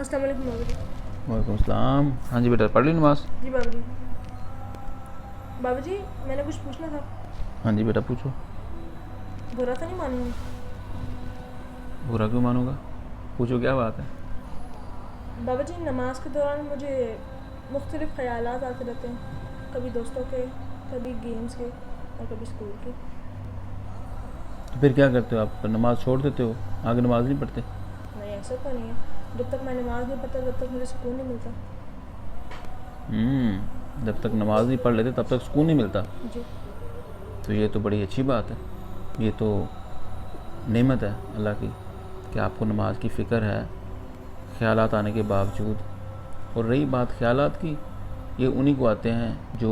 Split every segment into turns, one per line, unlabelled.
अस्सलाम वालेकुम बाबा जी।
वालेकुम अस्सलाम। हाँ जी बेटा, पढ़ ली नमाज?
जी बाबा जी। बाबा जी मैंने कुछ पूछना था।
हाँ जी बेटा, पूछो।
बुरा तो नहीं मानूंगी?
बुरा क्यों मानूंगा? पूछो, क्या बात है?
बाबा जी नमाज के दौरान मुझे मुख्तलिफ़ ख़यालात आते रहते हैं, कभी दोस्तों के, कभी गेम्स के और कभी स्कूल के।
तो फिर क्या करते हो आप? नमाज छोड़ देते हो? आगे नमाज नहीं पढ़ते?
नहीं, ऐसा तो नहीं है। जब तक मैं नमाज नहीं पढ़ता तब तक मुझे सुकून नहीं मिलता।
जब तक नमाज नहीं पढ़ लेते तब तक सुकून नहीं मिलता।
जी।
तो ये तो बड़ी अच्छी बात है। ये तो नेमत है अल्लाह की कि आपको नमाज की फ़िक्र है ख़यालात आने के बावजूद। और रही बात ख़यालात की, ये उन्हीं को आते हैं जो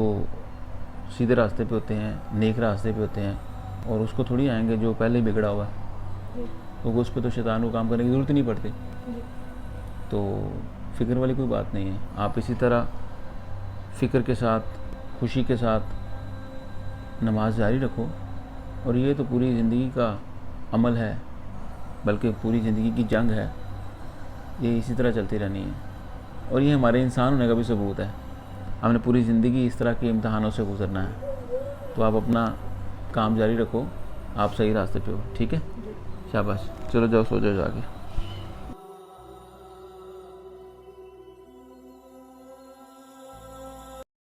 सीधे रास्ते पे होते हैं, नेक रास्ते पे होते हैं, और उसको थोड़ी आएंगे जो पहले ही बिगड़ा हुआ है।
जी।
क्योंकि उस पर तो शैतान को काम करने की ज़रूरत ही नहीं पड़ती।
जी।
तो फ़िक्र वाली कोई बात नहीं है। आप इसी तरह फ़िक्र के साथ, खुशी के साथ नमाज जारी रखो। और ये तो पूरी ज़िंदगी का अमल है, बल्कि पूरी ज़िंदगी की जंग है। ये इसी तरह चलती रहनी है, और ये हमारे इंसान होने का भी सबूत है। हमने पूरी ज़िंदगी इस तरह के इम्तहानों से गुजरना है। तो आप अपना काम जारी रखो, आप सही रास्ते पे हो। ठीक है?
जी।
शाबाश, चलो जाओ, सो जाओ जाके।